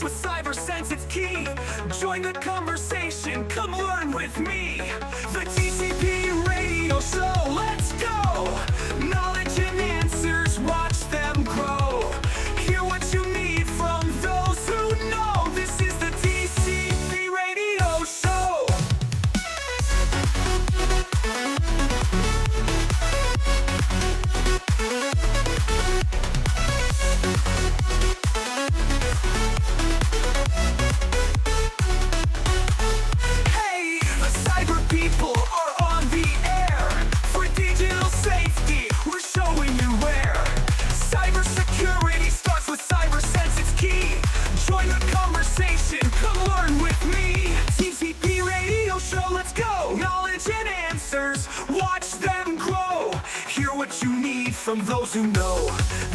with cyber sense, it's key. Join the conversation, come learn with me. The TCP Radio Show, let's go. Knowledge and answers, watch them grow. Hear what you need from those who know. This is the TCP Radio Show. Hey, the cyber people are on the air. For digital safety, we're showing you where. Cybersecurity starts with cyber sense, it's key. Join the conversation, come learn with me. TCP Radio Show, let's go. Knowledge and answers, watch them grow. Hear what you need from those who know.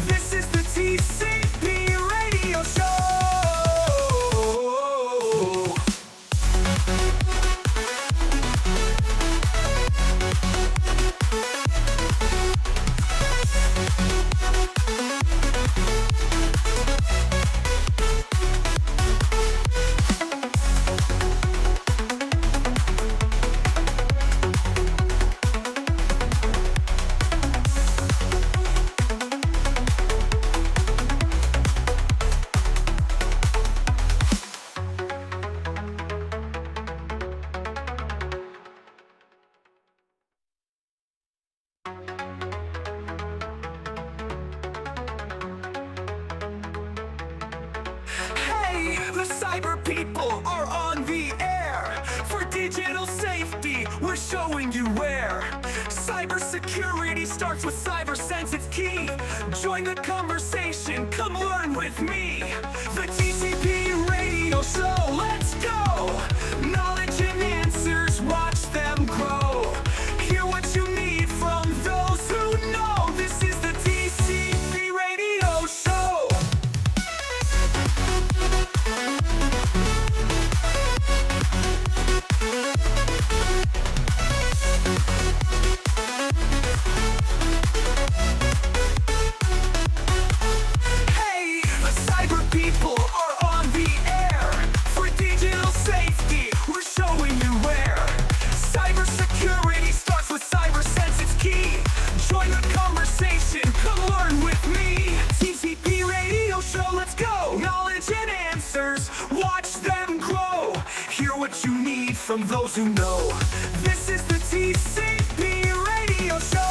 This is the TCP Radio Show. Hey, the cyber people are on the air. For digital safety, we're showing you where. Cybersecurity starts with cyber sense, it's key. Join the conversation, come learn with me. The TCP Radio Show, let's go. Knowledge and answers, watch them grow. Hear what you need from those who know. This is the TCP Radio Show. Hey, the cyber people are on the air. For digital safety, we're showing you where. Cybersecurity starts with cyber sense, it's key. Join the conversation, come learn with me. TCP Radio Show, let's go. Knowledge and answers, watch them grow. Hear what you need from those who know. This is the TCP Radio Show.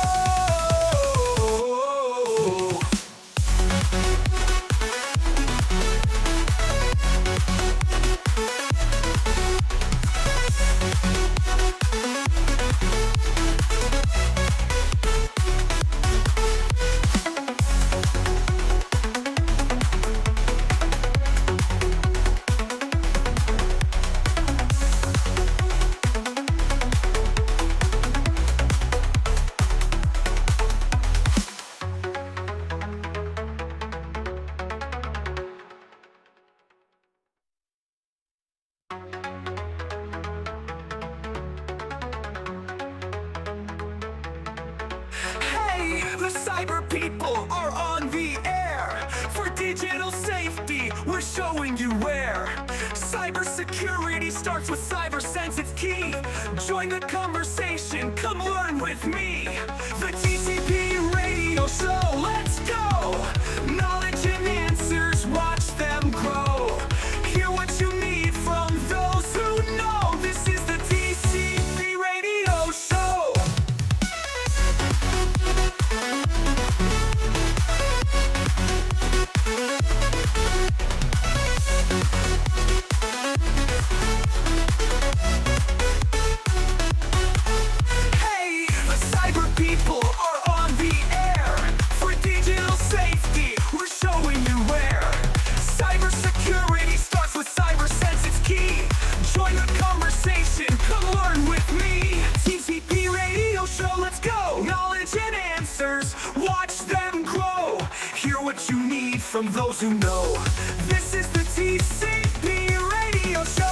Hey, the cyber people are on the air. For digital safety, we're showing you where. Cybersecurity starts with cyber sense, it's key. Join the conversation, come learn with me. The TCP Radio Show, let's go. Knowledge and answers, watch them grow. Hear what you need from those who know. This is the TCP Radio Show. Hey, the cyber people are on the air. For digital safety, we're showing you where. Cybersecurity starts with cyber sense, it's key. Join the conversation, come learn with me. TCP Radio Show, let's go. Knowledge and answers, watch them grow. Hear what you need from those who know. This is the TCP Radio Show.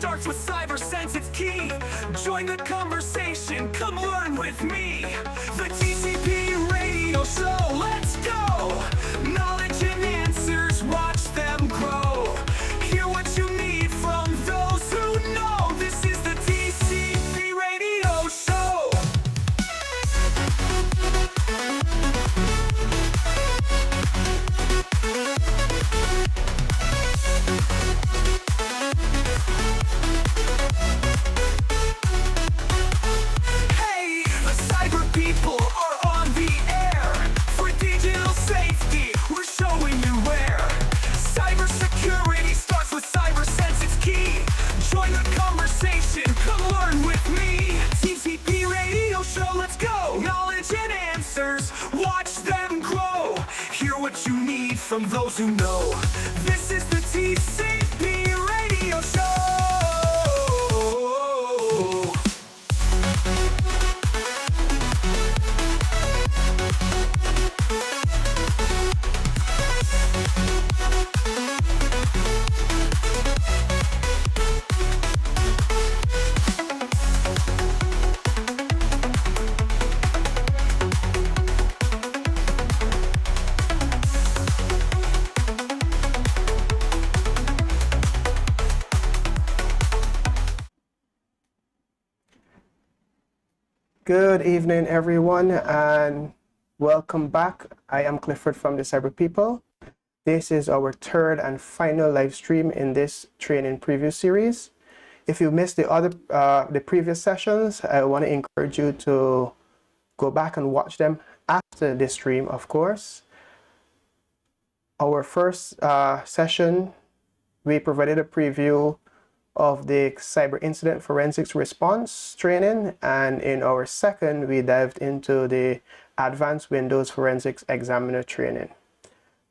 starts with cyber sense, it's key. Join the conversation, come learn with me. The TCP Radio Show, let's go! Knowledge and answers, watch them grow. Hear what you need from those who know. This is the TCP Radio Show. Hey, the cyber people are on the air. For digital safety, we're showing you where. Cybersecurity starts with cyber sense, it's key. Join the conversation, come learn with me. TCP Radio Show, let's go. Knowledge and answers, watch them grow. Hear what you need from those who know. This is the TCP Radio Show. Good evening, everyone, and welcome back. I am Clifford from the Cyber People. This is our third and final live stream in this training preview series. If you missed the previous sessions, I want to encourage you to go back and watch them after this stream, of course. Our first session, we provided a preview of the cyber incident forensics response training, and in our second we dived into the advanced Windows forensics examiner training.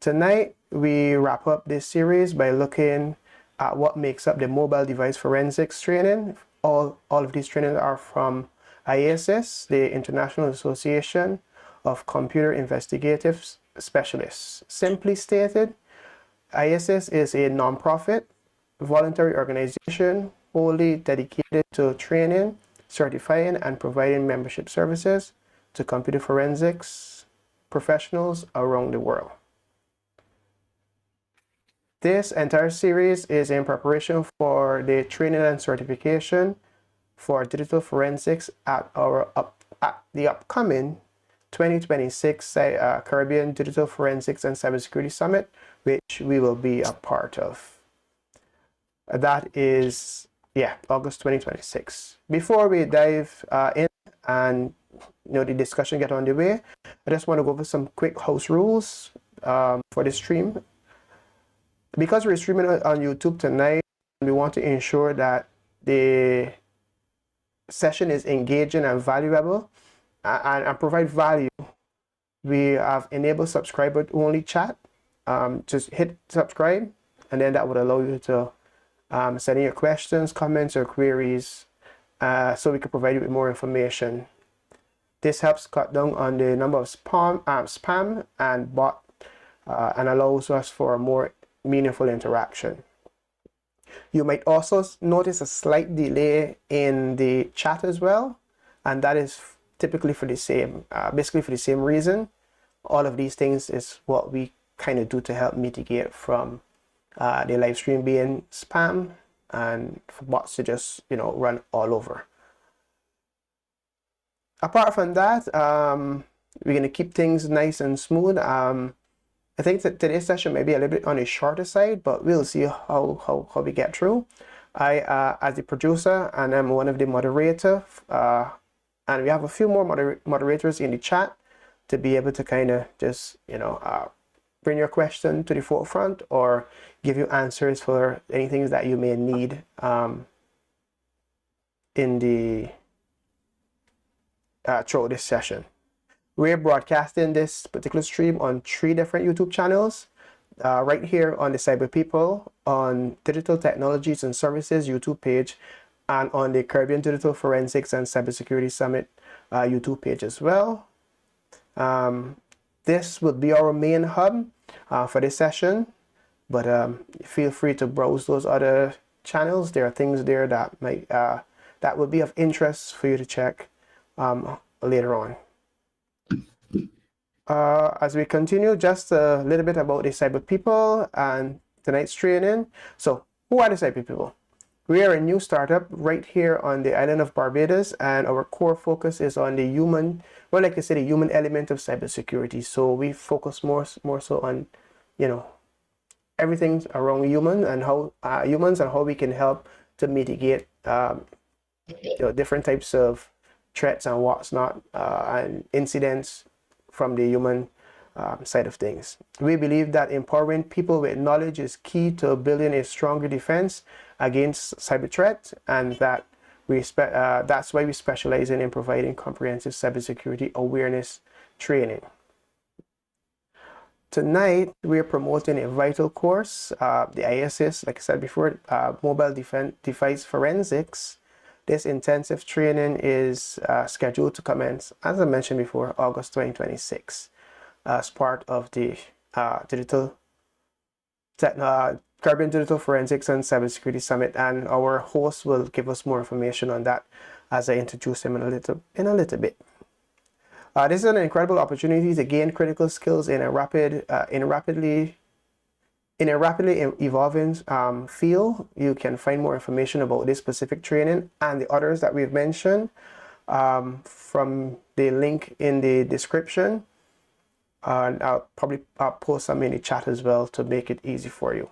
Tonight we wrap up this series by looking at what makes up the mobile device forensics training. All of these trainings are from IASIS, the International Association of Computer Investigative Specialists. Simply stated, IASIS is a non-profit voluntary organization wholly dedicated to training, certifying, and providing membership services to computer forensics professionals around the world. This entire series is in preparation for the training and certification for digital forensics at the upcoming 2026 Caribbean Digital Forensics and Cybersecurity Summit, which we will be a part of. That is, August 2026. Before we dive in and the discussion get on the way, I just want to go over some quick house rules for this stream. Because we're streaming on YouTube tonight, we want to ensure that the session is engaging and valuable and provide value. We have enabled subscriber only chat. Just hit subscribe, and then that would allow you to send in your questions, comments, or queries so we can provide you with more information. This helps cut down on the number of spam and bot and allows us for a more meaningful interaction. You might also notice a slight delay in the chat as well, and that is typically for the same, basically for the same reason. All of these things is what we kind of do to help mitigate from the live stream being spam and for bots to just run all over. Apart from that, we're going to keep things nice and smooth. I think that today's session may be a little bit on the shorter side, but we'll see how we get through. I as the producer, and I'm one of the moderators, and we have a few more moderators in the chat to be able to kind of just bring your question to the forefront or give you answers for anything that you may need in the throughout this session. We're broadcasting this particular stream on 3 different YouTube channels. Right here on the Cyber People, on Digital Technologies and Services YouTube page, and on the Caribbean Digital Forensics and Cybersecurity Summit YouTube page as well. This will be our main hub for this session, but feel free to browse those other channels. There are things there that might that would be of interest for you to check later on. As we continue, just a little bit about the cyber people and tonight's training. So, who are the cyber people? We are a new startup right here on the island of Barbados, and our core focus is on the human, well, like I said, the human element of cybersecurity. So we focus more so on, you know, everything around humans and how we can help to mitigate different types of threats and what's not and incidents from the human side of things. We believe that empowering people with knowledge is key to building a stronger defense against cyber threat, and that that's why we specialize in providing comprehensive cybersecurity awareness training. Tonight, we're promoting a vital course, the ISS, like I said before, Mobile Device Forensics. This intensive training is scheduled to commence, as I mentioned before, August 2026, as part of the Caribbean Digital Forensics and Cybersecurity Summit, and our host will give us more information on that as I introduce him in a little bit. This is an incredible opportunity to gain critical skills in a rapidly evolving field. You can find more information about this specific training and the others that we've mentioned from the link in the description. And I'll probably post some in the chat as well to make it easy for you.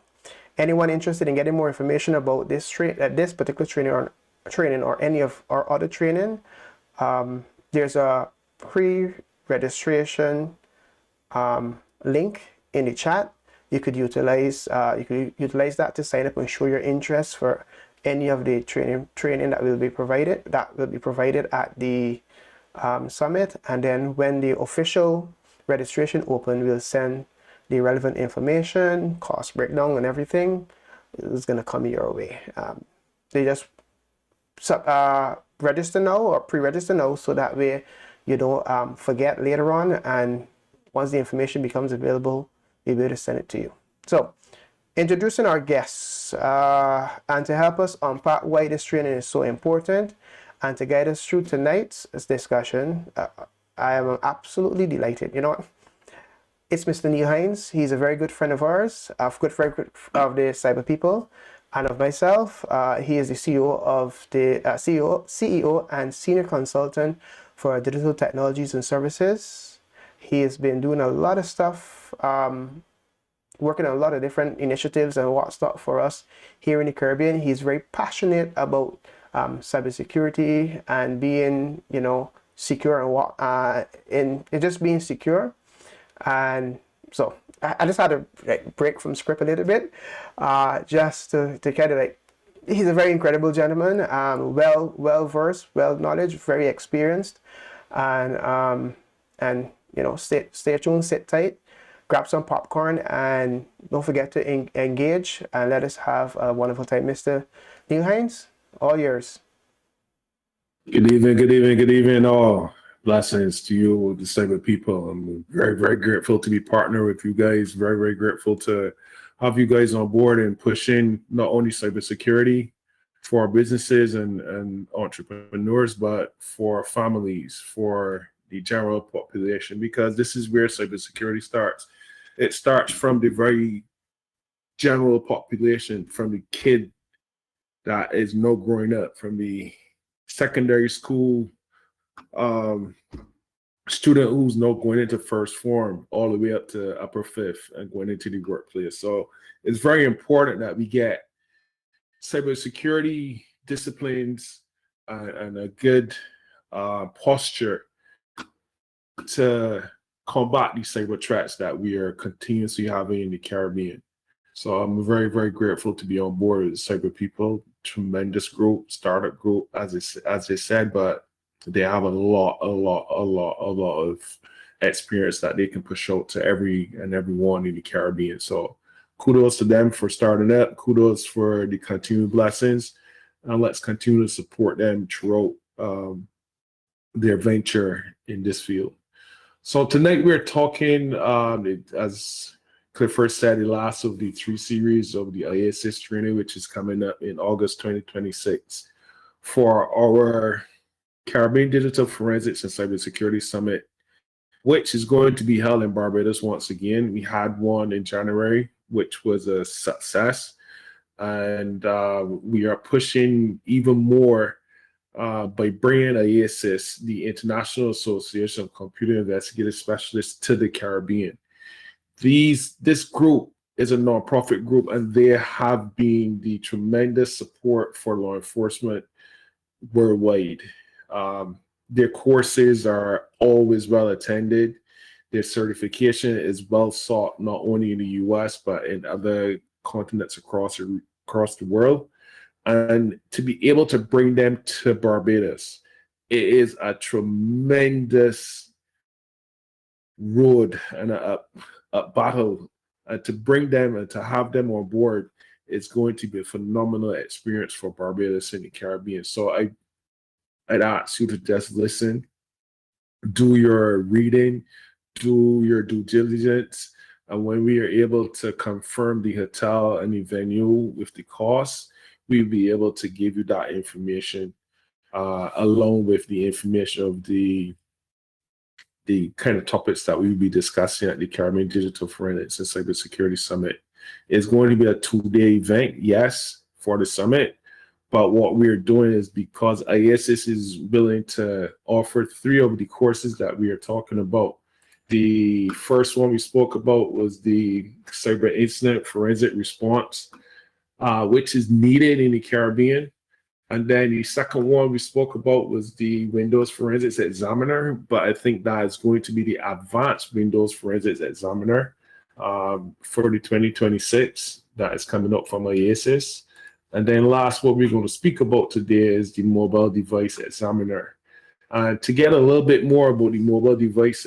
Anyone interested in getting more information about this particular training or any of our other training, there's a pre-registration link in the chat. You could utilize that to sign up and show your interest for any of the training that will be provided at the summit. And then when the official registration open, we'll send the relevant information, cost breakdown, and everything is going to come your way. They just register now or pre-register now, so that way you don't forget later on, and once the information becomes available, we'll be able to send it to you. So, introducing our guests, and to help us unpack why this training is so important and to guide us through tonight's discussion, I am absolutely delighted. You know what? It's Mr. Neil Hinds. He's a very good friend of ours, a good friend of the cyber people, and of myself. He is the CEO and senior consultant for digital technologies and services. He has been doing a lot of stuff, working on a lot of different initiatives and what's not for us here in the Caribbean. He's very passionate about cybersecurity and being, secure and just being secure. And so I just had to break from script a little bit, just to kind of he's a very incredible gentleman, well versed, well knowledge, very experienced, and stay tuned, sit tight, grab some popcorn, and don't forget to engage and let us have a wonderful time. Mr. Neil Hinds, all yours. Good evening, all. Blessings to you, the cyber people. I'm very, very grateful to be partnered with you guys. Very, very grateful to have you guys on board and pushing not only cybersecurity for our businesses and entrepreneurs, but for families, for the general population, because this is where cybersecurity starts. It starts from the very general population, from the kid that is now growing up, from the secondary school student who's now going into first form all the way up to upper fifth and going into the workplace. So it's very important that we get cybersecurity disciplines and a good posture to combat these cyber threats that we are continuously having in the Caribbean. So I'm very, very grateful to be on board with cyber people. Tremendous group, startup group, as they said, but they have a lot of experience that they can push out to everyone in the Caribbean. So kudos to them for starting up. Kudos for the continued blessings. And let's continue to support them throughout their venture in this field. So tonight we're talking, as Clifford said, the last of the 3 series of the IASIS training, which is coming up in August 2026 for our Caribbean Digital Forensics and Cybersecurity Summit, which is going to be held in Barbados once again. We had one in January, which was a success. And we are pushing even more by bringing IASIS, the International Association of Computer Investigative Specialists, to the Caribbean. This group is a nonprofit group, and they have been the tremendous support for law enforcement worldwide. Their courses are always well attended. Their certification is well sought, not only in the US, but in other continents across the world. And to be able to bring them to Barbados, it is a tremendous road and a battle. And to bring them and to have them on board is going to be a phenomenal experience for Barbados and the Caribbean. So I'd ask you to just listen, do your reading, do your due diligence. And when we are able to confirm the hotel and the venue with the cost, we'll be able to give you that information along with the information of the kind of topics that we will be discussing at the Caribbean Digital Forensics and Cybersecurity Summit. It's going to be a 2-day event, yes, for the summit. But what we're doing is, because IASIS is willing to offer 3 of the courses that we are talking about. The first one we spoke about was the cyber incident forensic response, which is needed in the Caribbean. And then the second one we spoke about was the Windows Forensics Examiner, but I think that is going to be the advanced Windows Forensics Examiner for the 2026 that is coming up from IASIS. And then last, what we're going to speak about today is the Mobile Device Examiner. And to get a little bit more about the Mobile Device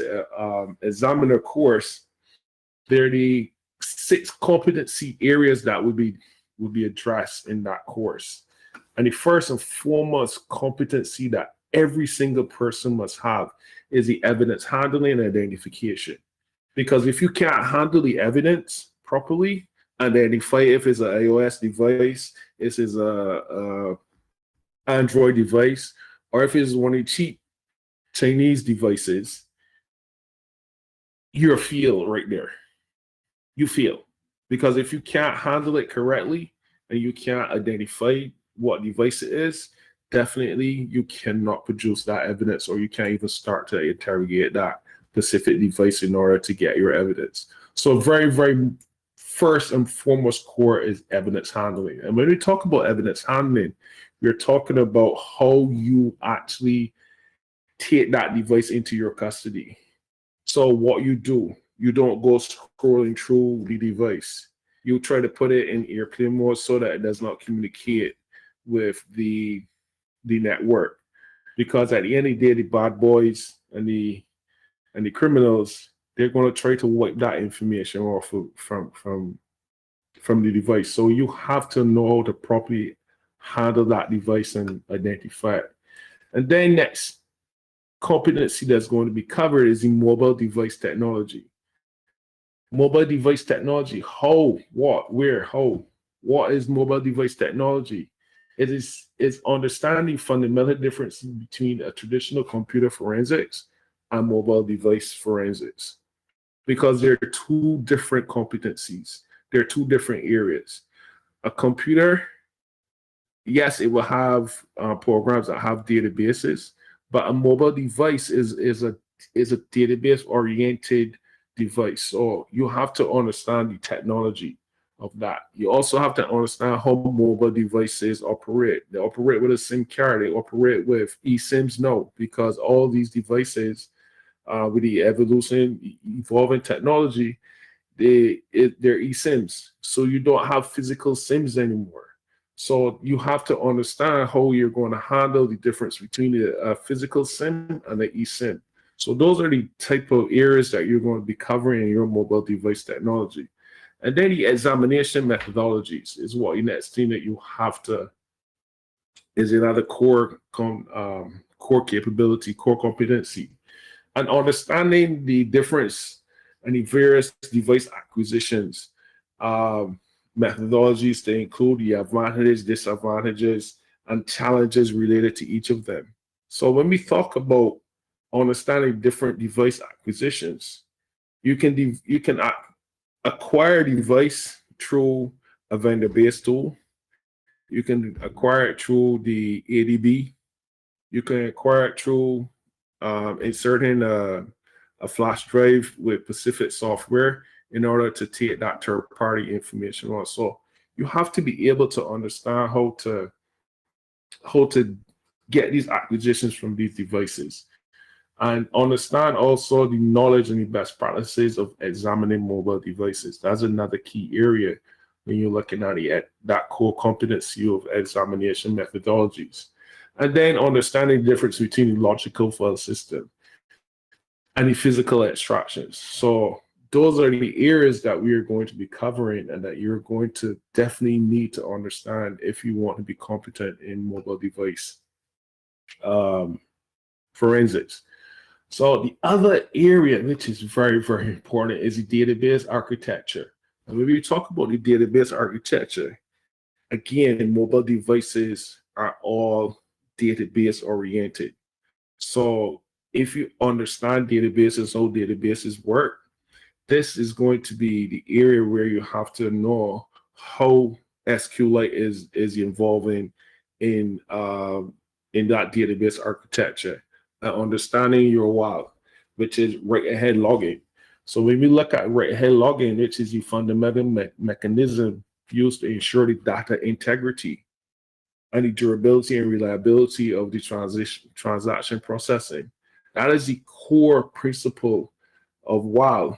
Examiner course, there are the 6 competency areas that would be addressed in that course. And the first and foremost competency that every single person must have is the evidence handling and identification. Because if you can't handle the evidence properly, identify if it's an iOS device, if it's a Android device, or if it's one of the cheap Chinese devices, you're fail right there. You fail. Because if you can't handle it correctly and you can't identify what device it is, definitely you cannot produce that evidence, or you can't even start to interrogate that specific device in order to get your evidence. So very, very first and foremost core is evidence handling. And when we talk about evidence handling, we're talking about how you actually take that device into your custody. So what you do, you don't go scrolling through the device. You try to put it in airplane mode so that it does not communicate with the network. Because at the end of the day, the bad boys and the criminals, they're going to try to wipe that information off from the device. So you have to know how to properly handle that device and identify it. And then next competency that's going to be covered is in mobile device technology. Mobile device technology, how, what, where, how. What is mobile device technology? It's understanding fundamental differences between a traditional computer forensics and mobile device forensics, because there are 2 different competencies. There are 2 different areas. A computer, yes, it will have programs that have databases, but a mobile device is a database-oriented device. So you have to understand the technology of that. You also have to understand how mobile devices operate. They operate with a SIM card. They operate with eSIMs now, because all these devices, with the evolving technology, they're eSIMs. So you don't have physical SIMs anymore. So you have to understand how you're going to handle the difference between a physical SIM and the eSIM. So those are the type of areas that you're going to be covering in your mobile device technology. And then the examination methodologies is what the next thing that you have to, is another core capability, core competency. And understanding the difference and the various device acquisitions methodologies. They include the advantages, disadvantages, and challenges related to each of them. So when we talk about understanding different device acquisitions, you can acquire a device through a vendor-based tool. You can acquire it through the ADB. You can acquire it through inserting a flash drive with specific software in order to take that third-party information on. So you have to be able to understand how to get these acquisitions from these devices, and understand also the knowledge and the best practices of examining mobile devices. That's another key area when you're looking at that core competency of examination methodologies. And then understanding the difference between the logical file system and the physical abstractions. So those are the areas that we are going to be covering and that you're going to definitely need to understand if you want to be competent in mobile device forensics. So the other area, which is very, very important, is the database architecture. And when we talk about the database architecture, again, mobile devices are all database oriented. So if you understand databases, how databases work, this is going to be the area where you have to know how SQLite is involving in that database architecture, and understanding your WAL, which is write-ahead logging. So when we look at write-ahead logging, which is the fundamental mechanism used to ensure the data integrity and the durability and reliability of the transaction processing, that is the core principle of WAL,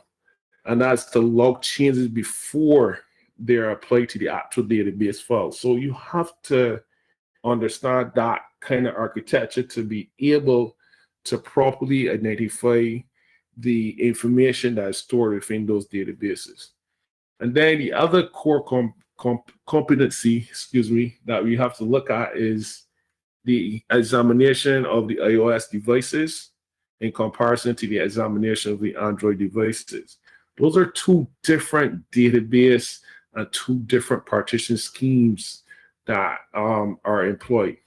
and that's to log changes before they're applied to the actual database file. So you have to understand that kind of architecture to be able to properly identify the information that is stored within those databases. And then the other core competency, that we have to look at is the examination of the iOS devices in comparison to the examination of the Android devices. Those are two different database and two different partition schemes that are employed.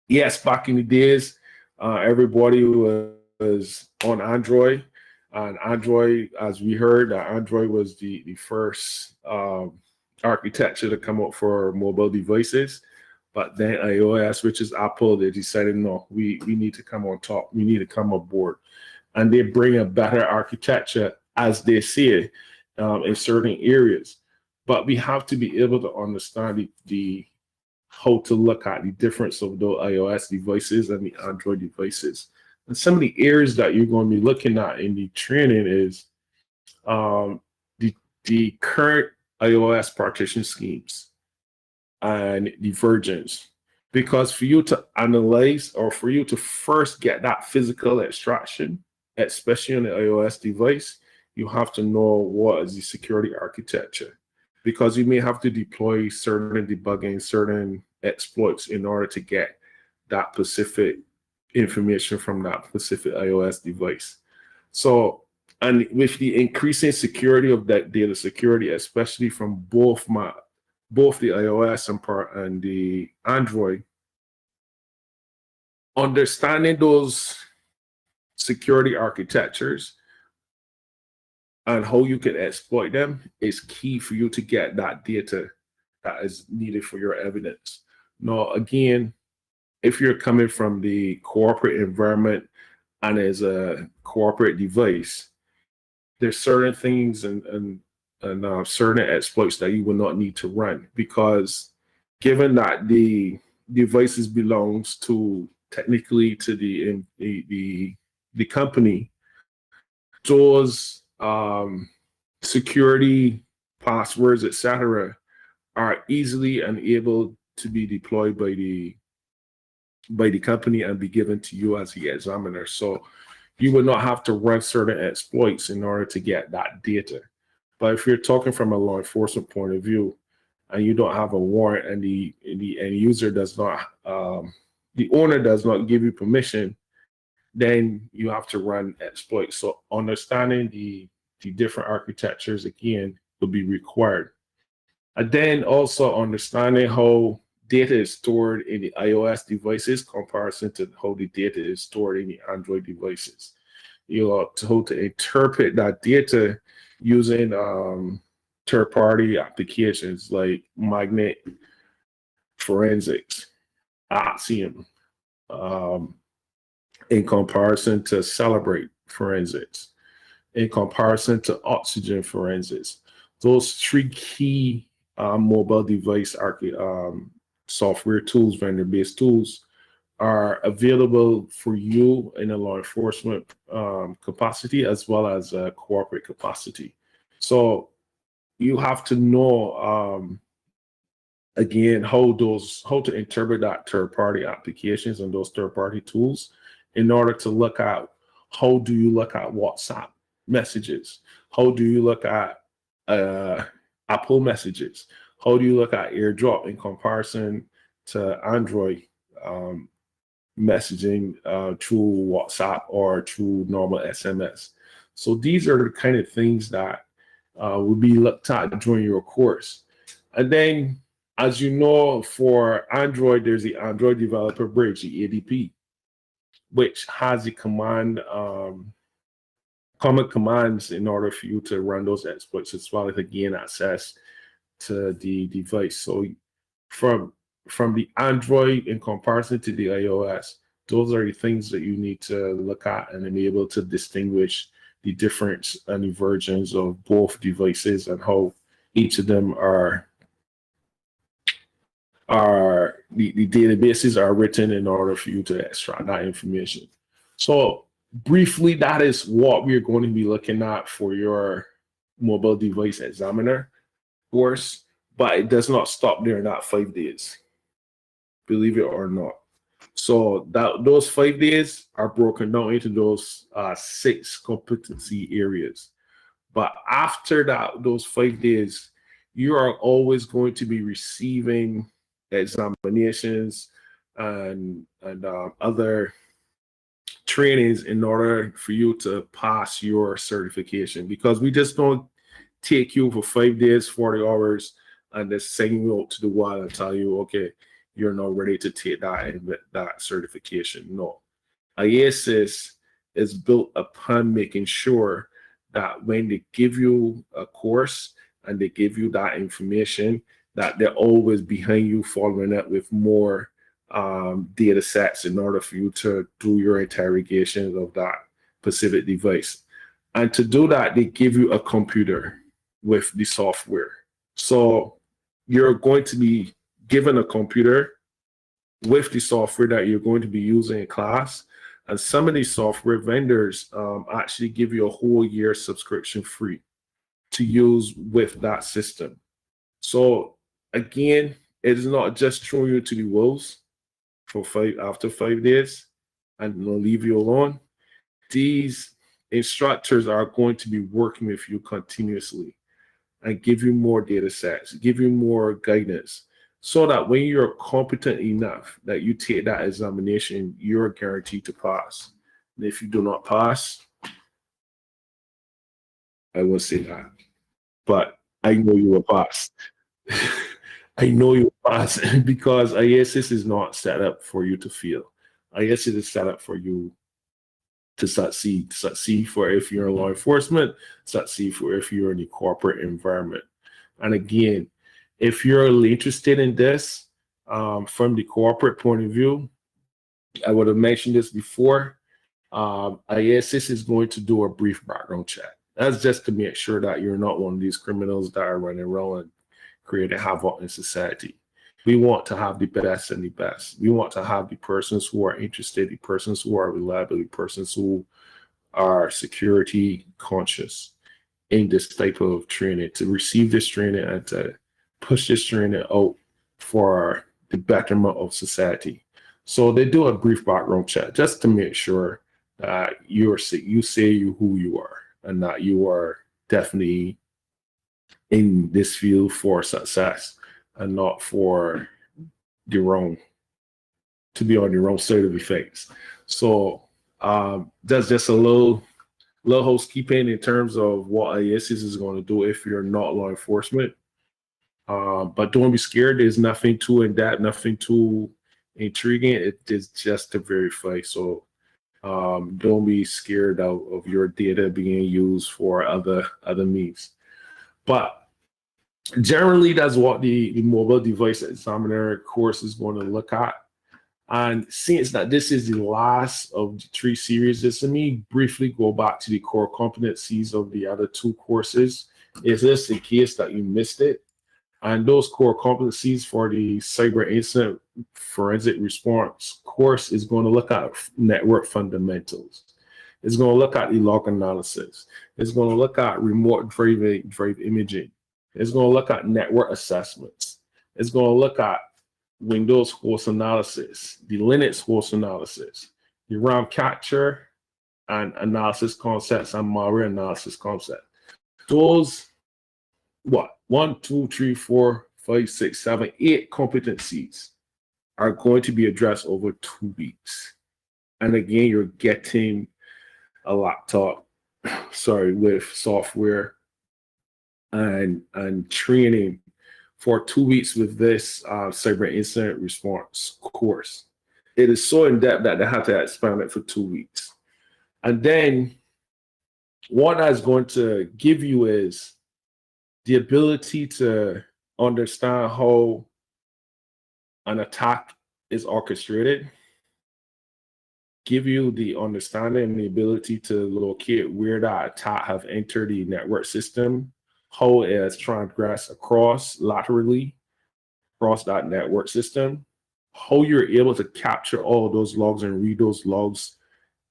Yes, back in the days, everybody was on Android, and Android, as we heard, Android was the first architecture to come up for mobile devices. But then iOS, which is Apple, they decided, no, we need to come on top. We need to come aboard. And they bring a better architecture, as they see it, in certain areas. But we have to be able to understand how to look at the difference of the iOS devices and the Android devices. And some of the areas that you're going to be looking at in the training is the current iOS partition schemes and the versions. Because for you to analyze, or for you to first get that physical abstraction, especially on the iOS device, you have to know what is the security architecture. Because you may have to deploy certain debugging, certain exploits in order to get that specific information from that specific iOS device. So, and with the increasing security of that data security, especially from both the iOS and the Android, understanding those security architectures and how you can exploit them is key for you to get that data that is needed for your evidence. Now, again, if you're coming from the corporate environment and as a corporate device, there's certain things and certain exploits that you will not need to run, because given that the devices belongs to technically to the company, those security passwords, etc., are easily and able to be deployed by the company and be given to you as the examiner. So you would not have to run certain exploits in order to get that data. But if you're talking from a law enforcement point of view, and you don't have a warrant, and the end user does not, the owner does not give you permission, then you have to run exploits. So understanding the different architectures again will be required. And then also understanding how data is stored in the iOS devices comparison to how the data is stored in the Android devices. You know, how to interpret that data using third-party applications like Magnet Forensics, Axiom, in comparison to Celebrate Forensics, in comparison to Oxygen Forensics. Those three key mobile device software tools, vendor-based tools, are available for you in a law enforcement capacity as well as a corporate capacity. So you have to know again how to interpret that third-party applications and those third-party tools in order to look at how do you look at WhatsApp messages, how do you look at Apple messages, how do you look at AirDrop in comparison to Android messaging through WhatsApp or through normal SMS. So these are the kind of things that will be looked at during your course. And then, as you know, for Android, there's the Android Developer Bridge, the ADP, which has the common commands in order for you to run those exploits as well as to gain access to the device. So from the Android in comparison to the iOS, those are the things that you need to look at and be able to distinguish the difference and the versions of both devices and how each of them are the databases are written in order for you to extract that information. So briefly, that is what we're going to be looking at for your mobile device examiner course, but it does not stop there in that 5 days, believe it or not. So those 5 days are broken down into those 6 competency areas. But after that, those 5 days, you are always going to be receiving examinations and other trainings in order for you to pass your certification, because we just don't take you for 5 days, 40 hours, and then send you out to the wild and tell you, okay, you're not ready to take that certification. No. IASIS is built upon making sure that when they give you a course and they give you that information, that they're always behind you following up with more data sets in order for you to do your interrogations of that specific device. And to do that, they give you a computer with the software. So you're going to be given a computer with the software that you're going to be using in class. And some of these software vendors actually give you a whole year subscription free to use with that system. So again, it is not just throwing you to the wolves after 5 days and they'll leave you alone. These instructors are going to be working with you continuously and give you more data sets, give you more guidance, so that when you're competent enough that you take that examination, you're guaranteed to pass. And if you do not pass, I will say that, but I know you will pass. I know you will pass because IASIS is not set up for you to fail. IASIS is set up for you to succeed. Succeed for if you're in law enforcement, succeed for if you're in the corporate environment. And again, if you're interested in this from the corporate point of view, I would have mentioned this before. IASIS is going to do a brief background check. That's just to make sure that you're not one of these criminals that are running around and creating havoc in society. We want to have the best and the best. We want to have the persons who are interested, the persons who are reliable, the persons who are security conscious in this type of training, to receive this training and to push this training out for the betterment of society. So they do a brief background check just to make sure that you say who you are and that you are definitely in this field for success and not for to be on the wrong side of the things. So that's just a little little housekeeping in terms of what ISIS is going to do if you're not law enforcement. But don't be scared. There's nothing too in-depth, nothing too intriguing. It is just to verify. So don't be scared of your data being used for other means. But generally, that's what the mobile device examiner course is going to look at. And since that this is the last of the 3 series, just let me briefly go back to the core competencies of the other 2 courses. Is this in case that you missed it? And those core competencies for the cyber incident forensic response course is going to look at network fundamentals. It's going to look at the log analysis. It's going to look at remote drive imaging. It's going to look at network assessments. It's going to look at Windows host analysis, the Linux host analysis, the RAM capture and analysis concepts, and malware analysis concepts. Those, 1, 2, 3, 4, 5, 6, 7, 8 competencies are going to be addressed over 2 weeks. And again, you're getting a laptop, with software and training for 2 weeks with this cyber incident response course. It is so in-depth that they have to expand it for 2 weeks. And then what that's going to give you is the ability to understand how an attack is orchestrated, give you the understanding and the ability to locate where that attack have entered the network system, how it has transgressed laterally across that network system, how you're able to capture all of those logs and read those logs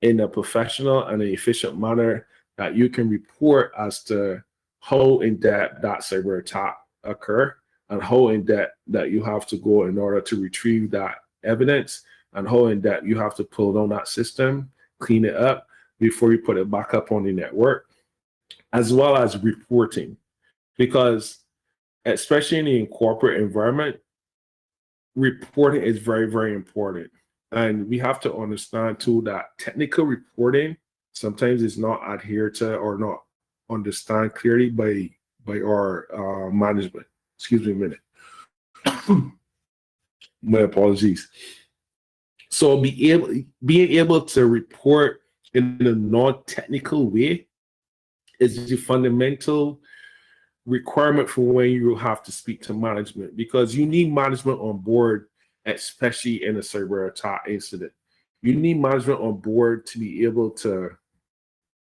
in a professional and an efficient manner that you can report as to how in-depth that cyber attack occur and how in-depth that you have to go in order to retrieve that evidence and how in-depth you have to pull down that system, clean it up before you put it back up on the network, as well as reporting. Because especially in the corporate environment, reporting is very, very important. And we have to understand too that technical reporting sometimes is not adhered to or not understand clearly by our management. Excuse me a minute. My apologies. So being able to report in a non-technical way is the fundamental requirement for when you have to speak to management, because you need management on board, especially in a cyber attack incident. You need management on board to be able to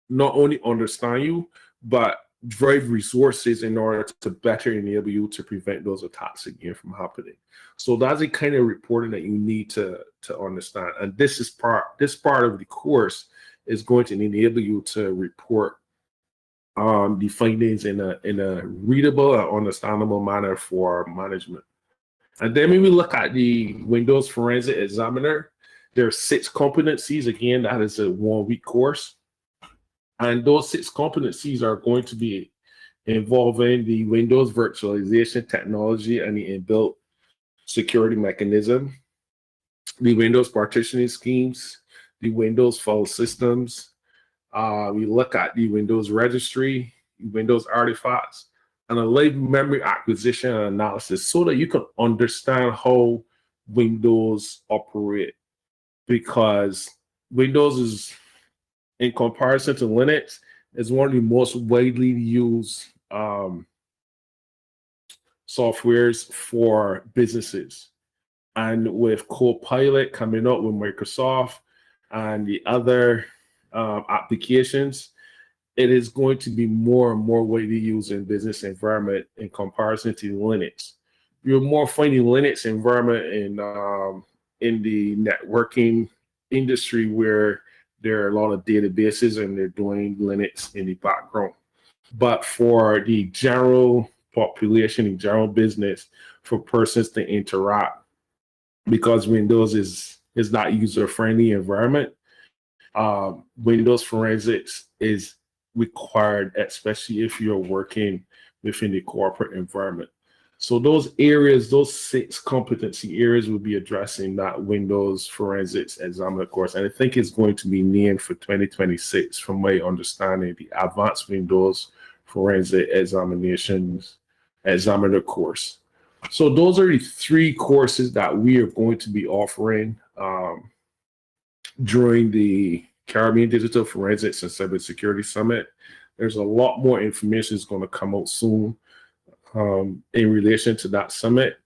not only understand you, but drive resources in order to better enable you to prevent those attacks again from happening. So that's the kind of reporting that you need to understand. And this part of the course is going to enable you to report the findings in a readable and understandable manner for management. And then when we look at the Windows Forensic Examiner, there are 6 competencies. Again, that is a 1-week course. And those 6 competencies are going to be involving the Windows virtualization technology and the inbuilt security mechanism, the Windows partitioning schemes, the Windows file systems. We look at the Windows registry, Windows artifacts, and a live memory acquisition and analysis so that you can understand how Windows operate. Because Windows is, in comparison to Linux, is one of the most widely used softwares for businesses. And with Copilot coming up with Microsoft and the other applications, it is going to be more and more widely used in business environment in comparison to Linux. You're more finding Linux environment in the networking industry where there are a lot of databases and they're doing Linux in the background. But for the general population, in general business, for persons to interact, because Windows is not user-friendly environment, Windows forensics is required, especially if you're working within the corporate environment. So those areas, those 6 competency areas, will be addressing that Windows Forensics Examiner course. And I think it's going to be named for 2026, from my understanding, the Advanced Windows Forensic Examiner course. So those are the 3 courses that we are going to be offering during the Caribbean Digital Forensics and Cybersecurity Summit. There's a lot more information that's going to come out soon in relation to that summit.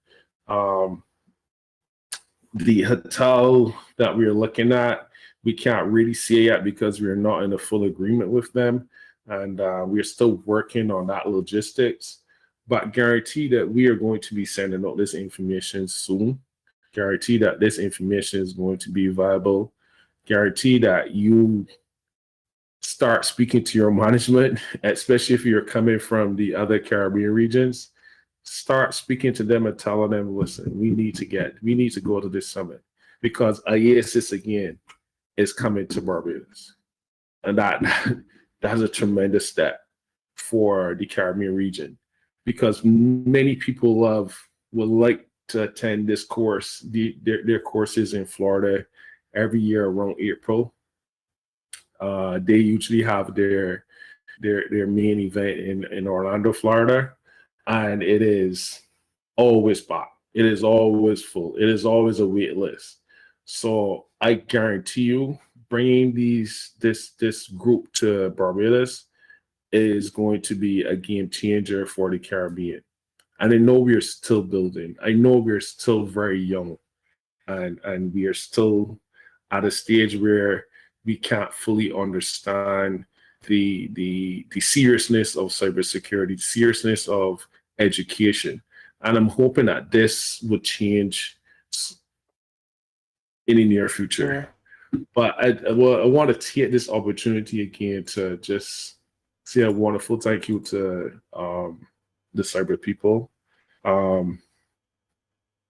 The hotel that we're looking at, we can't really see yet because we're not in a full agreement with them. And we're still working on that logistics, but guarantee that we are going to be sending out this information soon. Guarantee that this information is going to be viable. Guarantee that you start speaking to your management, especially if you're coming from the other Caribbean regions. Start speaking to them and telling them, listen, we need to go to this summit because IASIS again is coming to Barbados. And that's a tremendous step for the Caribbean region, because many people would like to attend this course, their courses in Florida every year around April. They usually have their main event in Orlando, Florida, and it is always packed. It is always full. It is always a wait list. So I guarantee you, bringing this group to Barbados is going to be a game changer for the Caribbean. And I know we're still building. I know we're still very young, and we are still at a stage where we can't fully understand the seriousness of cybersecurity, the seriousness of education. And I'm hoping that this would change in the near future. Yeah. But I want to take this opportunity again to just say a wonderful thank you to the cyber people.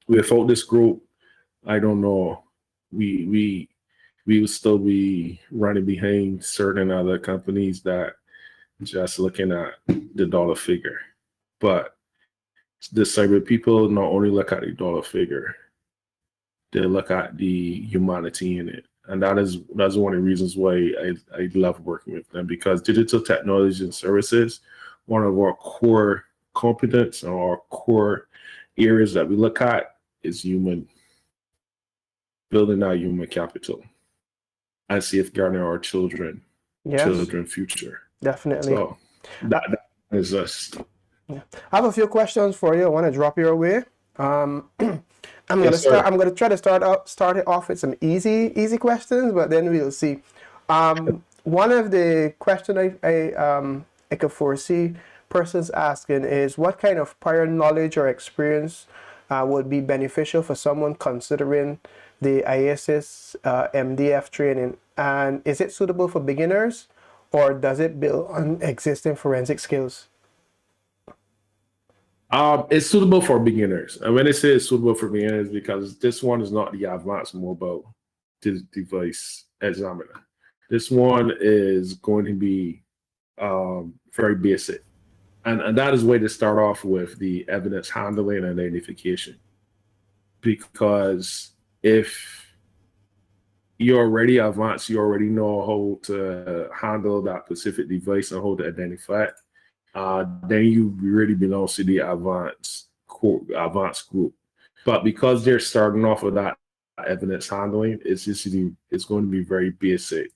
Without this group, I don't know, we would still be running behind certain other companies that just looking at the dollar figure. But the cyber people not only look at the dollar figure, they look at the humanity in it. And that's one of the reasons why I love working with them, because digital technology and services, one of our core competence or our core areas that we look at is building our human capital and safeguarding our children future. Definitely. So that is us. Yeah. I have a few questions for you. I want to drop your way. I'm going to try to start it off with some easy questions, but then we'll see. One of the questions I could foresee persons asking is, what kind of prior knowledge or experience would be beneficial for someone considering the IASIS MDF training, and is it suitable for beginners, or does it build on existing forensic skills? It's suitable for beginners. And when I say it's suitable for beginners, because this one is not the advanced mobile device examiner. This one is going to be very basic. And that is way to start off with the evidence handling and identification. Because if you're already advanced, you already know how to handle that specific device and how to identify it, then you really belong to the advanced group. But because they're starting off with that evidence handling, it's going to be very basic.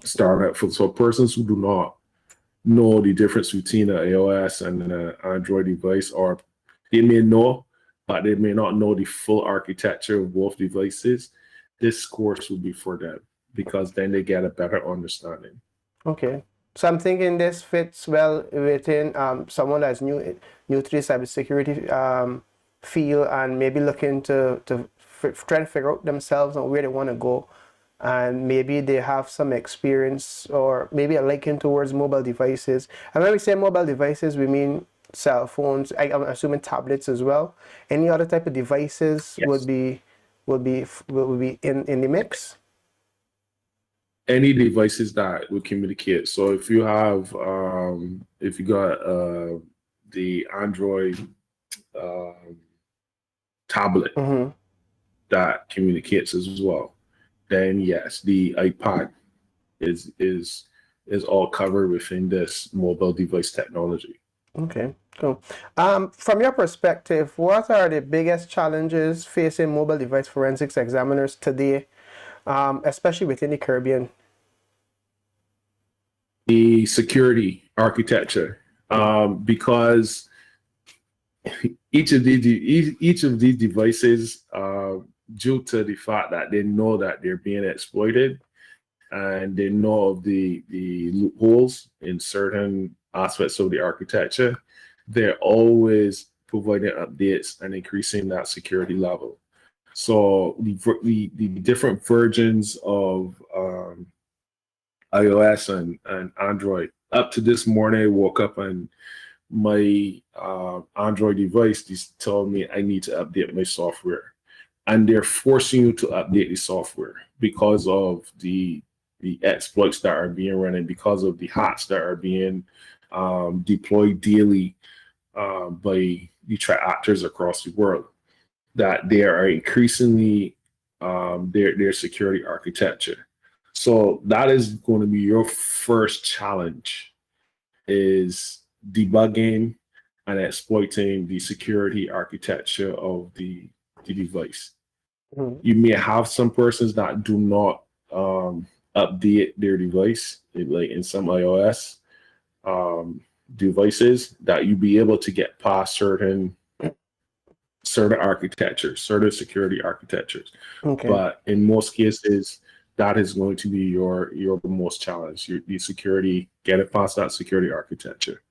Start out for persons who do not know the difference between an iOS and an Android device, or they may know, but they may not know the full architecture of both devices. This course will be for them, because then they get a better understanding. Okay. So I'm thinking this fits well within someone that's new to the cybersecurity field, and maybe looking to try and figure out themselves on where they want to go, and maybe they have some experience or maybe a liking towards mobile devices. And when we say mobile devices, we mean cell phones. I'm assuming tablets as well. Any other type of devices? Yes. would be in the mix. Any devices that will communicate. So if you have, if you got the Android tablet Mm-hmm. that communicates as well, then yes, the iPad is all covered within this mobile device technology. Okay, cool. From your perspective, what are the biggest challenges facing mobile device forensics examiners today, especially within the Caribbean? The security architecture, because each of these devices, due to the fact that they know that they're being exploited and they know of the loopholes in certain aspects of the architecture, they're always providing updates and increasing that security level. So the different versions of iOS and Android. Up to this morning, I woke up and my Android device just told me I need to update my software, and they're forcing you to update the software because of the exploits that are being run and because of the hacks that are being deployed daily by the threat actors across the world. That they are increasingly their security architecture. So that is going to be your first challenge, is debugging and exploiting the security architecture of the device. Mhm. You may have some persons that do not update their device, like in some iOS devices, that you be able to get past certain architectures, certain security architectures. Okay. But in most cases, that is going to be your most challenge, your security, getting past that security architecture.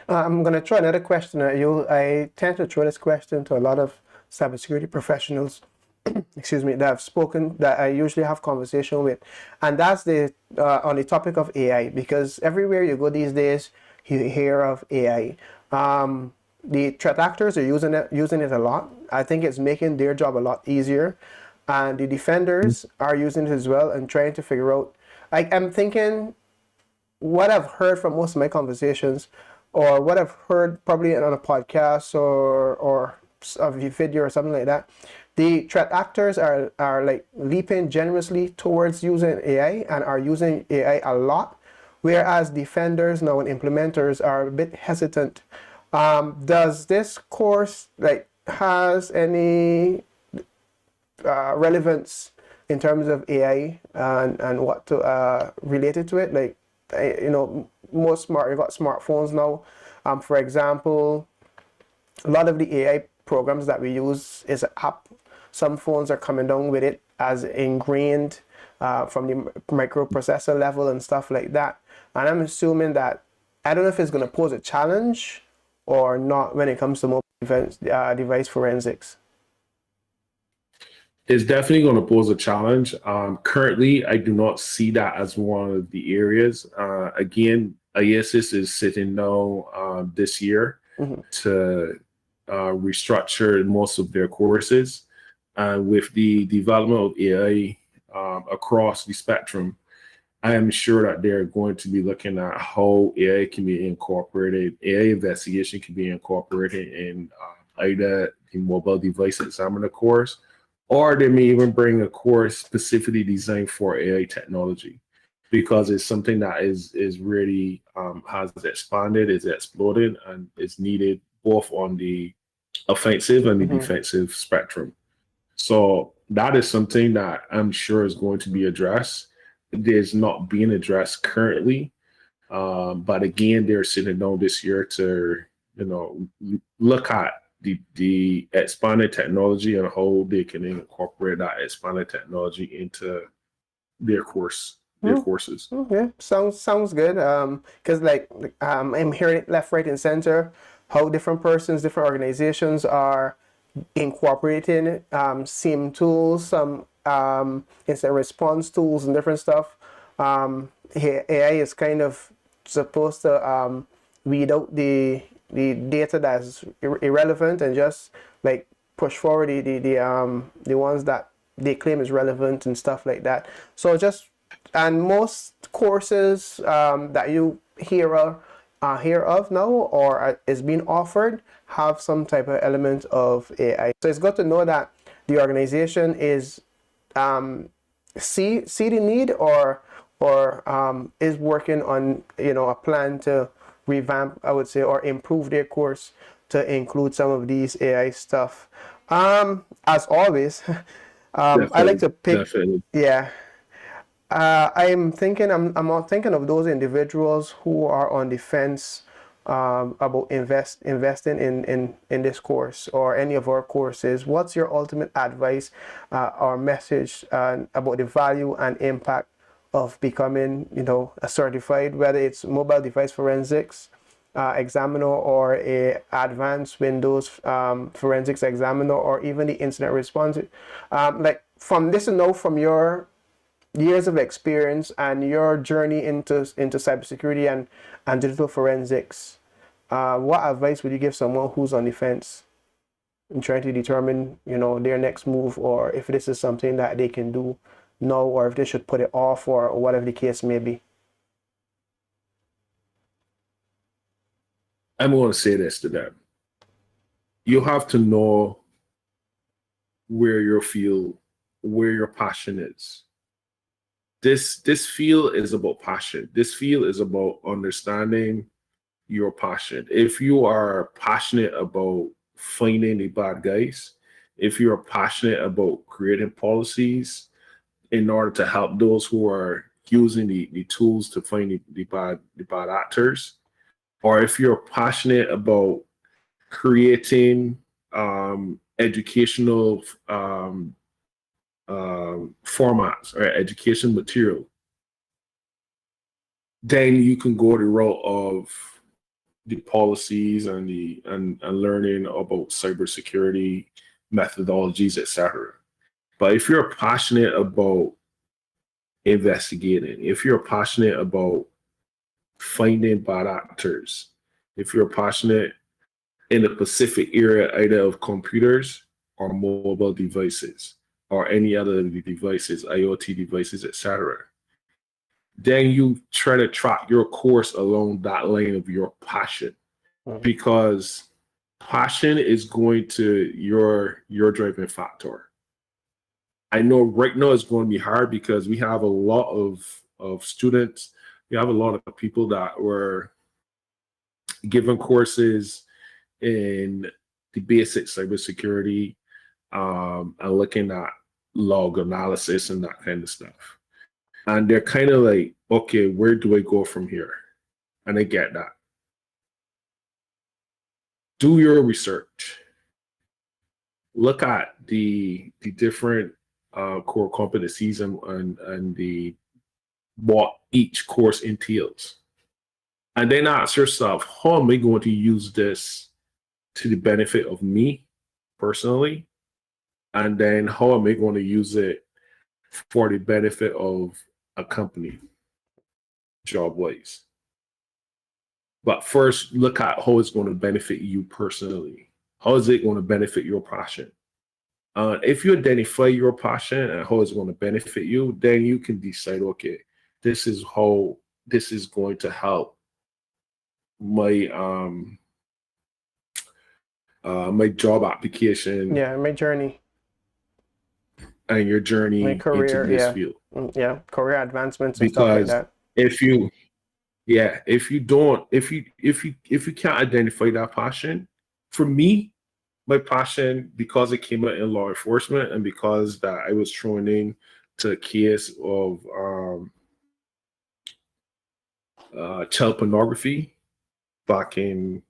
I'm going to throw another question at you. I tend to throw this question to a lot of cybersecurity professionals, excuse me, that have spoken, that I usually have conversation with, and that's the on the topic of AI, because everywhere you go these days, you hear of AI. The threat actors are using it a lot. I think it's making their job a lot easier, and the defenders are using it as well and trying to figure out. I'm thinking what I've heard from most of my conversations, or what I've heard probably on a podcast or a video or something like that, the threat actors are like leaping generously towards using AI and are using AI a lot, whereas defenders now and implementers are a bit hesitant. Does this course like has any relevance in terms of AI and what to related to it? Like, you know, you got smartphones now. For example, a lot of the AI programs that we use is an app. Some phones are coming down with it as ingrained from the microprocessor level and stuff like that. And I'm assuming that, I don't know if it's going to pose a challenge or not when it comes to mobile device forensics. It's definitely going to pose a challenge. Currently, I do not see that as one of the areas. Again, ISIS is sitting now this year Mm-hmm. to restructure most of their courses. With the development of AI across the spectrum, I am sure that they're going to be looking at how AI can be incorporated, AI investigation can be incorporated in either the mobile device examiner course, or they may even bring a course specifically designed for AI technology, because it's something that is really has expanded, is exploded, and is needed both on the offensive and the Mm-hmm. defensive spectrum. So that is something that I'm sure is going to be addressed. It is not being addressed currently, but again, they're sitting down this year to, look at the expanded technology and how they can incorporate that expanded technology into their courses. Okay, sounds good. Because like I'm hearing it left, right, and center, how different persons, different organizations are incorporating SIM tools, some instant response tools, and different stuff. AI is kind of supposed to weed out the data that's irrelevant and just like push forward the ones that they claim is relevant and stuff like that. So just, and most courses that you hear hear of now or is being offered have some type of element of AI. So it's good to know that the organization is see the need or is working on a plan to revamp, I would say, or improve their course to include some of these AI stuff. As always, I like Definitely, to pick, definitely. yeah. I'm thinking of those individuals who are on the fence about investing in this course or any of our courses. What's your ultimate advice or message about the value and impact of becoming, a certified, whether it's mobile device forensics examiner or a advanced Windows forensics examiner or even the incident response? Like from this to know from your years of experience and your journey into cybersecurity and digital forensics, what advice would you give someone who's on the fence in trying to determine, their next move, or if this is something that they can do now, or if they should put it off, or whatever the case may be? I'm going to say this to them. You have to know where your field, where your passion is. This field is about passion. This field is about understanding your passion. If you are passionate about finding the bad guys, if you're passionate about creating policies in order to help those who are using the tools to find the bad actors, or if you're passionate about creating educational formats or education material, then you can go the route of the policies and and learning about cybersecurity methodologies, etc. But if you're passionate about investigating, if you're passionate about finding bad actors, if you're passionate in the specific area either of computers or mobile devices or any other devices, IoT devices, etc., then you try to track your course along that lane of your passion, because passion is going to your driving factor. I know right now it's going to be hard because we have a lot of students, we have a lot of people that were given courses in the basic cybersecurity and looking at log analysis and that kind of stuff. And they're kind of like, okay, where do I go from here? And I get that. Do your research. Look at the different core competencies and the what each course entails. And then ask yourself, how am I going to use this to the benefit of me personally? And then how am I going to use it for the benefit of a company, job-wise? But first, look at how it's going to benefit you personally. How is it going to benefit your passion? If you identify your passion and how it's going to benefit you, then you can decide, okay, this is how this is going to help my my job application. Yeah, my journey, And your my journey into career, this yeah. field. Yeah, career advancements and stuff like Because that. if you if you don't, if you can't identify that passion, for me, my passion, because it came out in law enforcement and because that I was thrown in to a case of child pornography back in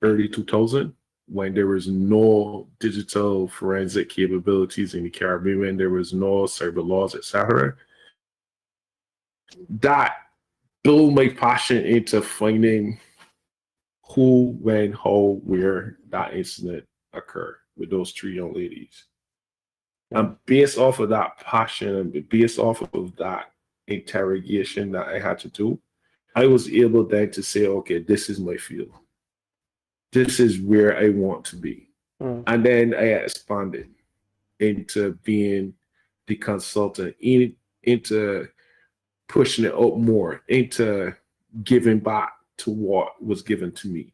early 2000, when there was no digital forensic capabilities in the Caribbean, when there was no cyber laws, etc. That built my passion into finding who, when, how, where that incident occurred with those three young ladies. And based off of that passion and based off of that interrogation that I had to do, I was able then to say, okay, this is my field. This is where I want to be. And then I expanded into being the consultant, into pushing it up more, into giving back to what was given to me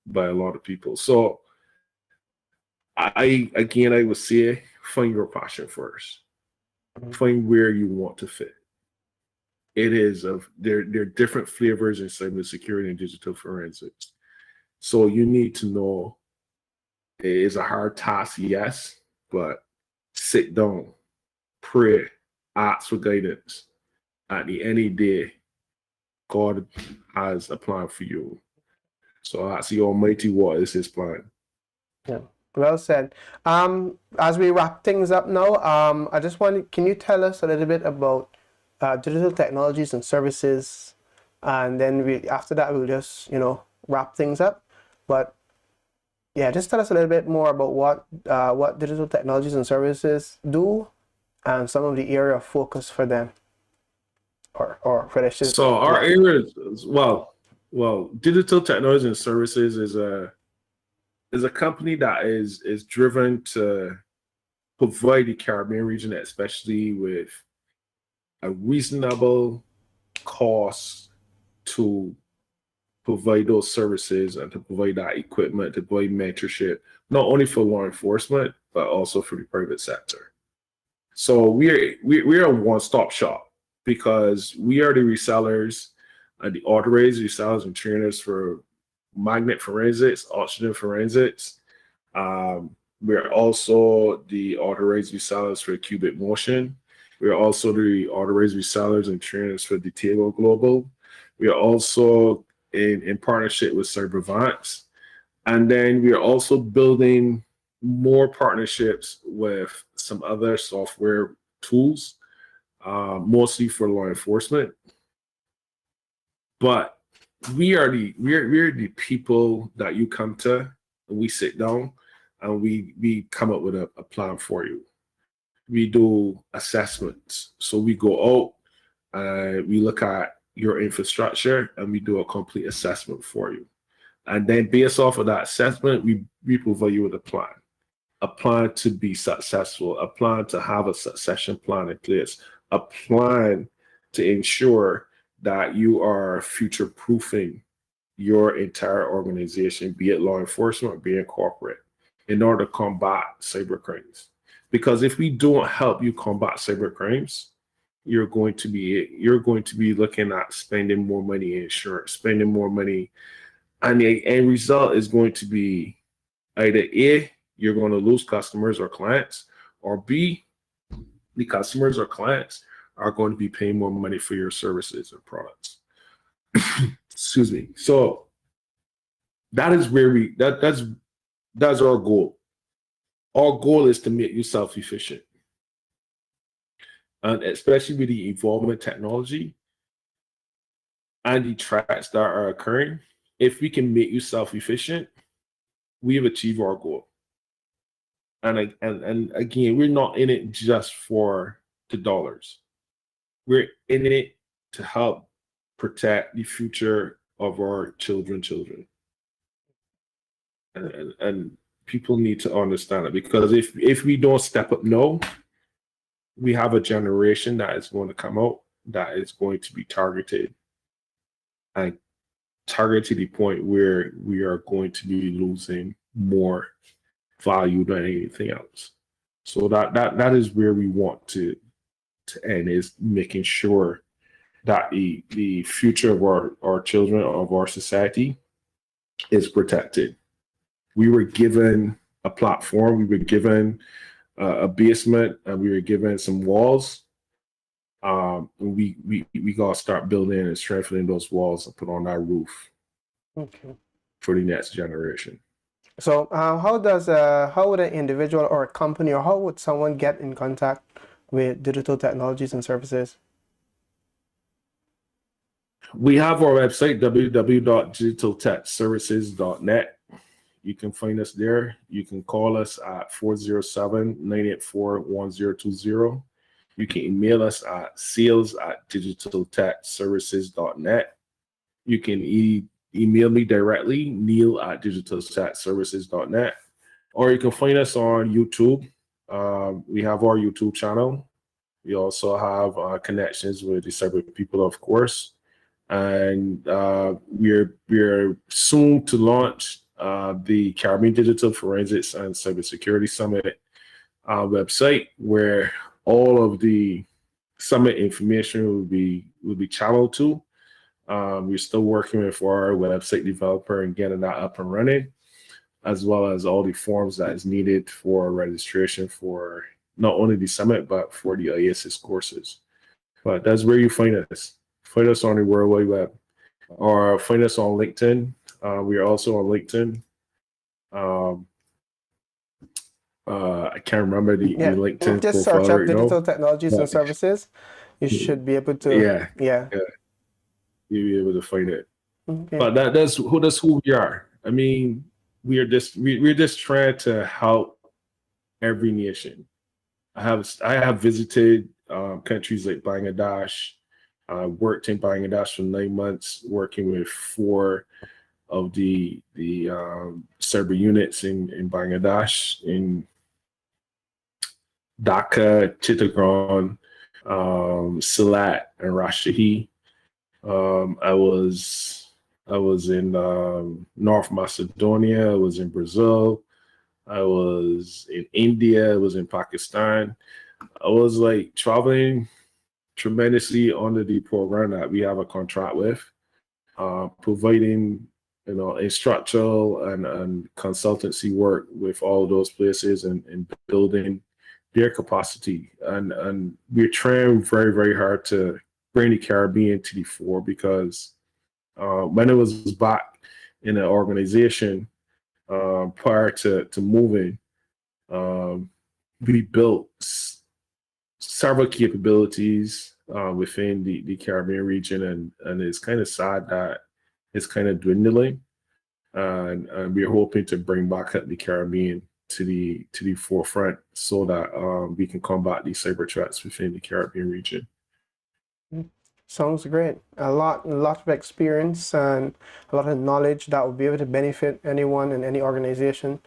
by a lot of people. So I would say find your passion first. Find where you want to fit. It is there are different flavors in cybersecurity and digital forensics. So you need to know it is a hard task, yes, but sit down, pray, ask for guidance. At the end of the day, God has a plan for you. So ask the Almighty what is His plan. Yeah, well said. As we wrap things up now, I just want, can you tell us a little bit about digital technologies and services, and then after that we'll just wrap things up. But yeah, just tell us a little bit more about what digital technologies and services do, and some of the area of focus for them, or for the So our area is well, digital technologies and services is a company that is driven to provide the Caribbean region, especially with a reasonable cost to provide those services and to provide that equipment, to provide mentorship, not only for law enforcement, but also for the private sector. So we're a one-stop shop because we are the resellers and the authorized resellers and trainers for magnet forensics, oxygen forensics. We're also the authorized resellers for cubic motion. We're also the authorized resellers and trainers for Detail Global. We are also in partnership with Cybervance. And then we are also building more partnerships with some other software tools, mostly for law enforcement. But we're the people that you come to, and we sit down and we come up with a plan for you. We do assessments. So we go out and we look at your infrastructure and we do a complete assessment for you. And then based off of that assessment, we provide you with a plan to be successful, a plan to have a succession plan in place, a plan to ensure that you are future proofing your entire organization, be it law enforcement, be it corporate, in order to combat cyber crimes. Because if we don't help you combat cyber crimes, you're going to be looking at spending more money in insurance, spending more money, and the end result is going to be either A, you're going to lose customers or clients, or B, the customers or clients are going to be paying more money for your services or products. Excuse me. So that is where that's our goal. Our goal is to make you self-efficient. And especially with the evolvement technology and the threats that are occurring, if we can make you self-efficient, we have achieved our goal. And again, we're not in it just for the dollars. We're in it to help protect the future of our children. And people need to understand it, because if we don't step up now, we have a generation that is going to come out that is going to be targeted to the point where we are going to be losing more value than anything else. So that is where we want to end, is making sure that the future of our children, of our society, is protected. We were given a platform, we were given a basement, and we were given some walls. We gotta start building and strengthening those walls and put on that roof. Okay. For the next generation. So how would an individual or a company, or how would someone get in contact with digital technologies and services? We have our website, www.digitaltechservices.net. You can find us there. You can call us at 407-984-1020. You can email us at sales@digitaltechservices.net. You can email me directly, neil@digitaltechservices.net. Or you can find us on YouTube. We have our YouTube channel. We also have connections with the cyber people, of course. and we're soon to launch the Caribbean Digital Forensics and Cybersecurity Summit website, where all of the summit information will be channeled to. We're still working with our website developer and getting that up and running, as well as all the forms that is needed for registration for not only the summit but for the IASIS courses. But that's where you find us. Find us on the World Wide Web, or find us on LinkedIn. We are also on LinkedIn. I can't remember the LinkedIn Just profile search up right digital now. technologies and services. You should be able to. Yeah, Yeah. you'll be able to find it. Okay. But that's who we are. I mean, we're just trying to help every nation. I have visited countries like Bangladesh. I worked in Bangladesh for 9 months, working with 4 of the cyber units in Bangladesh, in Dhaka, Chittagong, Silat, and Rajshahi. I was in North Macedonia. I was in Brazil. I was in India. I was in Pakistan. I was like traveling tremendously under the program that we have a contract with, providing instructional and consultancy work with all those places and building their capacity. And we're trying very, very hard to bring the Caribbean to the fore, because when it was back in an organization prior to moving, we built several capabilities within the Caribbean region, and it's kind of sad that it's kind of dwindling. And we're hoping to bring back the Caribbean to the forefront, so that we can combat these cyber threats within the Caribbean region. Sounds great. A lot of experience and a lot of knowledge that will be able to benefit anyone in any organization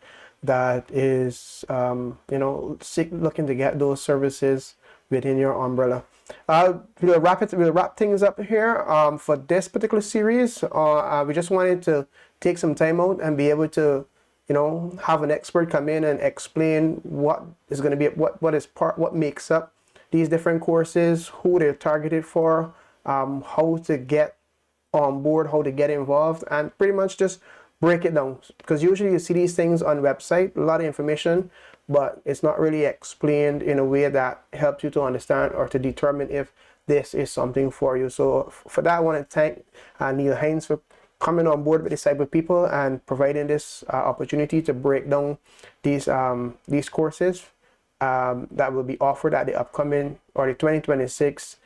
that is, looking to get those services within your umbrella. We'll wrap things up here for this particular series. We just wanted to take some time out and be able to, have an expert come in and explain what is going to be what makes up these different courses, who they're targeted for, how to get on board, how to get involved, and pretty much just break it down. Because usually you see these things on website, a lot of information, but it's not really explained in a way that helps you to understand or to determine if this is something for you. So for that, I want to thank Neil Hinds for coming on board with the Cyber People and providing this opportunity to break down these courses that will be offered at the upcoming, or the 2026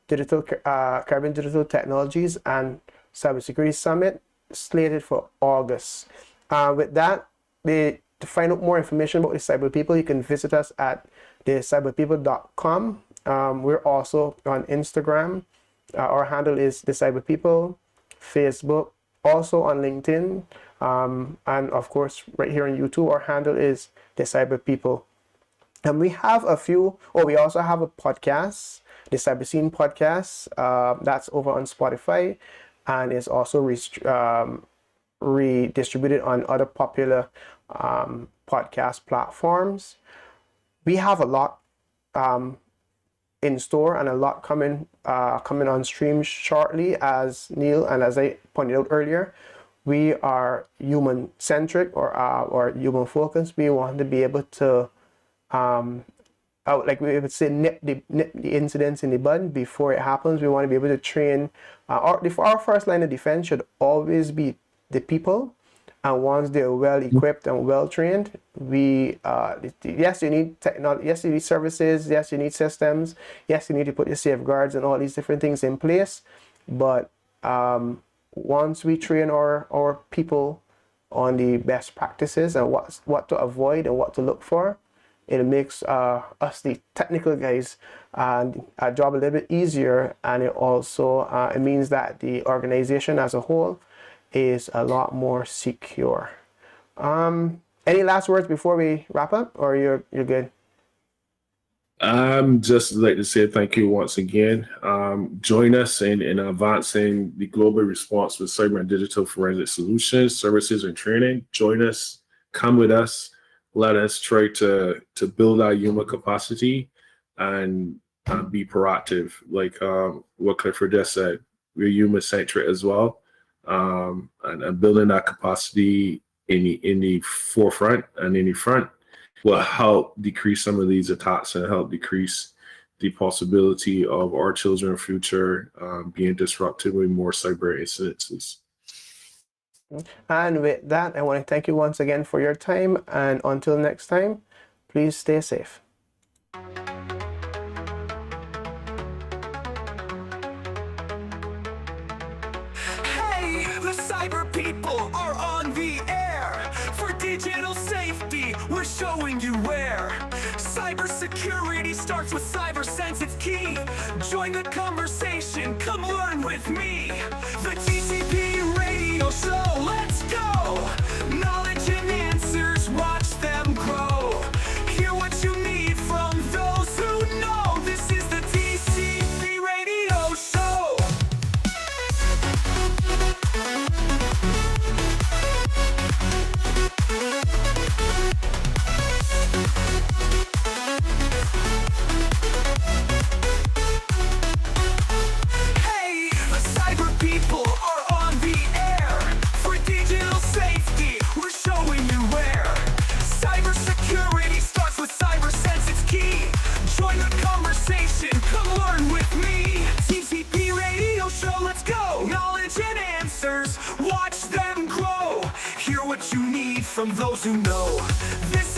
Caribbean Digital Technologies and Cybersecurity Summit, slated for August. With that, to find out more information about the Cyber People, you can visit us at thecyberpeople.com. We're also on Instagram. Our handle is the Cyber People, Facebook, also on LinkedIn, and of course right here on YouTube, our handle is the Cyber People. And we have we also have a podcast, the Cyber Scene podcast, that's over on Spotify, and is also redistributed on other popular podcast platforms. We have a lot in store and a lot coming on stream shortly. As Neil and as I pointed out earlier, we are human centric or human focused. We want to be able to like we would say, nip the incidents in the bud before it happens. We want to be able to train. Our first line of defense should always be the people, and once they're well equipped and well trained, yes, you need technology, yes, you need services, yes, you need systems, yes, you need to put your safeguards and all these different things in place. But once we train our people on the best practices and what to avoid and what to look for, it makes us, the technical guys, our job a little bit easier, and it also it means that the organization as a whole is a lot more secure. Any last words before we wrap up, or you're good? I'm just like to say thank you once again. Join us in advancing the global response with cyber and digital forensic solutions, services, and training. Join us, come with us. Let us try to build our human capacity and be proactive. Like what Clifford just said, we're human centric as well, and building that capacity in the forefront and in the front will help decrease some of these attacks and help decrease the possibility of our children's future being disrupted with more cyber incidences. And with that, I want to thank you once again for your time. And until next time, please stay safe. Hey, the cyber people are on the air. For digital safety, we're showing you where. Cybersecurity starts with cyber sense, it's key. Join the conversation, come learn with me. The TCP radio show, let's go. Knowledge and answers, watch them grow. Hear what you need from those who know. This is the TCP radio show. Hey, the cyber people are on the air. For digital safety, we're showing you where. Cybersecurity starts with cyber sense, it's key. Join the conversation, come learn with me. TCP radio show, let's go. Knowledge and answers, watch them grow. Hear what you need from those who know. This